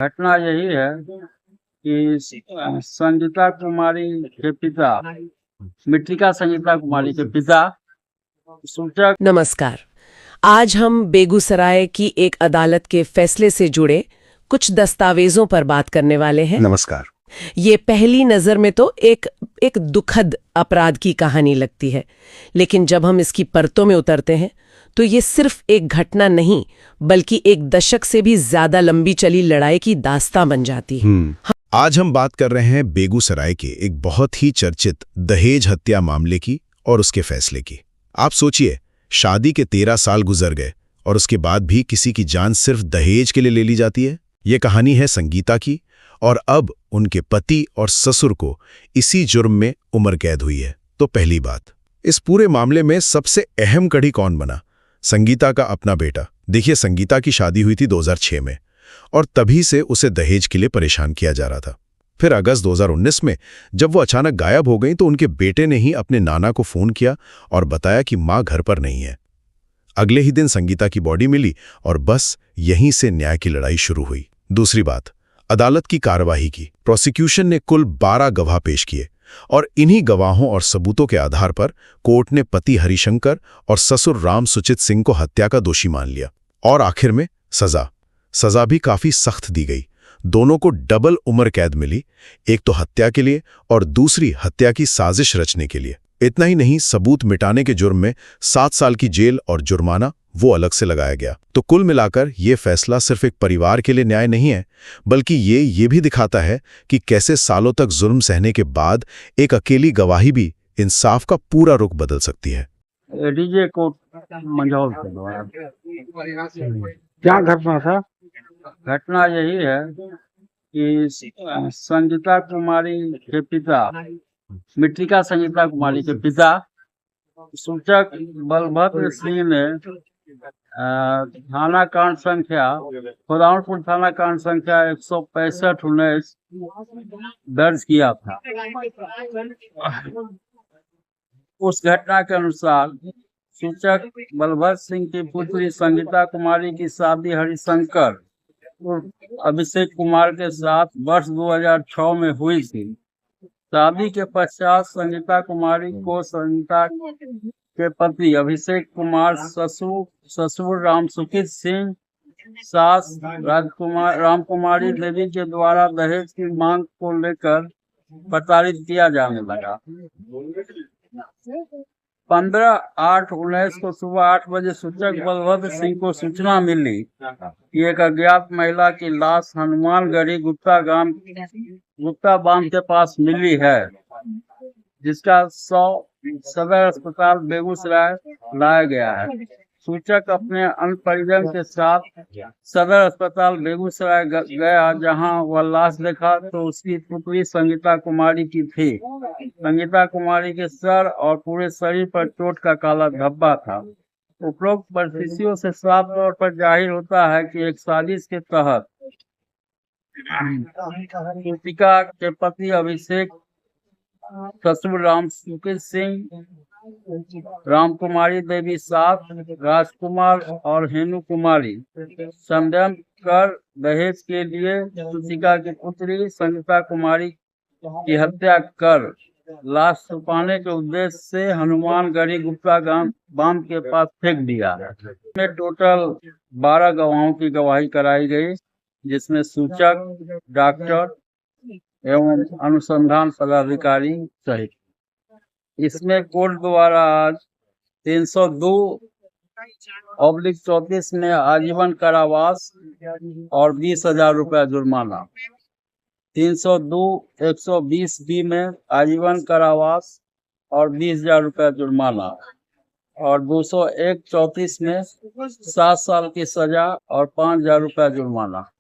घटना यही है कि संगीता कुमारी के पिता, मृतिका संगीता कुमारी के पिता सूचक। नमस्कार। आज हम बेगूसराय की एक अदालत के फैसले से जुड़े कुछ दस्तावेजों पर बात करने वाले हैं। नमस्कार। ये पहली नजर में तो एक दुखद अपराध की कहानी लगती है, लेकिन जब हम इसकी परतों में उतरते हैं तो ये सिर्फ एक घटना नहीं बल्कि एक दशक से भी ज्यादा लंबी चली लड़ाई की दास्तां बन जाती है। आज हम बात कर रहे हैं बेगूसराय के एक बहुत ही चर्चित दहेज हत्या मामले की और उसके फैसले की। आप सोचिए, शादी के 13 साल गुजर गए और उसके बाद भी किसी की जान सिर्फ दहेज के लिए ले ली जाती है। ये कहानी है संगीता की, और अब उनके पति और ससुर को इसी जुर्म में उम्र कैद हुई है। तो पहली बात, इस पूरे मामले में सबसे अहम कड़ी कौन बना? संगीता का अपना बेटा। देखिए, संगीता की शादी हुई थी 2006 में और तभी से उसे दहेज के लिए परेशान किया जा रहा था। फिर अगस्त 2019 में जब वो अचानक गायब हो गई तो उनके बेटे ने ही अपने नाना को फोन किया और बताया कि मां घर पर नहीं है। अगले ही दिन संगीता की बॉडी मिली और बस यहीं से न्याय की लड़ाई शुरू हुई। दूसरी बात, अदालत की कार्यवाही की। प्रोसिक्यूशन ने कुल 12 गवाह पेश किए और इन्हीं गवाहों और सबूतों के आधार पर कोर्ट ने पति हरिशंकर और ससुर राम सुचित सिंह को हत्या का दोषी मान लिया। और आखिर में सजा भी काफी सख्त दी गई। दोनों को डबल उम्र कैद मिली, एक तो हत्या के लिए और दूसरी हत्या की साजिश रचने के लिए। इतना ही नहीं, सबूत मिटाने के जुर्म में 7 साल की जेल और जुर्माना वो अलग से लगाया गया। तो कुल मिलाकर ये फैसला सिर्फ एक परिवार के लिए न्याय नहीं है, बल्कि ये भी दिखाता है कि कैसे सालों तक जुर्म सहने के बाद एक अकेली गवाही भी इंसाफ का पूरा रुख बदल सकती है। डीजे कोर्ट मंझौल के द्वारा क्या घटना था? घटना यही है कि संगीता कुमारी के पिता, मृतिका संगीता कुमारी के पिता सूचक बलभद्र सिंह ने थाना कांड संख्या खुदावनपुर थाना कांड संख्या 165/19 दर्ज किया था। उस घटना के अनुसार सूचक बलभद्र सिंह की पुत्री संगीता कुमारी की शादी हरिशंकर अभिषेक कुमार के साथ वर्ष 2006 में हुई थी। शादी के पश्चात संगीता कुमारी को संगीता के पति अभिषेक कुमार, ससुर रामसुखित सिंह, सास रामकुमारी देवी के द्वारा दहेज की मांग को लेकर प्रताड़ित किया जाने लगा। 15/8/19 को सुबह 8 बजे सूचक बलभद्र सिंह को सूचना मिली कि एक अज्ञात महिला की लाश हनुमानगढ़ी गुप्ता बांध के पास मिली है, जिसका सदर अस्पताल बेगूसराय लाया गया है। सूचक अपने अन्य परिजन के साथ सदर अस्पताल बेगूसराय गया, जहां वह लाश देखा तो उसकी पुत्री संगीता कुमारी की थी। संगीता कुमारी के सर और पूरे शरीर पर चोट का काला धब्बा था। उपरोक्त परिस्थितियों से साफ तौर पर जाहिर होता है कि एक साजिश के तहत मृतिका के पति अभिषेक, ससुर रामसुखित सिंह, रामकुमारी देवी साथ, राजकुमार और हेनु कुमारी षड्यंत्र कर दहेज के लिए मृतिका की पुत्री संगीता कुमारी की हत्या कर लाश छुपाने के उद्देश्य से हनुमानगढ़ी गुप्ता बांध के पास फेंक दिया। इसमें टोटल 12 गवाहों की गवाही कराई गई, जिसमें सूचक, डॉक्टर एवं अनुसंधान पदाधिकारी सहित। इसमें कोर्ट द्वारा आज 302/34 में आजीवन कारावास और 20,000 रुपया जुर्माना, 302/120 में आजीवन कारावास और 20,000 रुपया जुर्माना और 201/34 में 7 साल की सजा और 5,000 रुपया जुर्माना।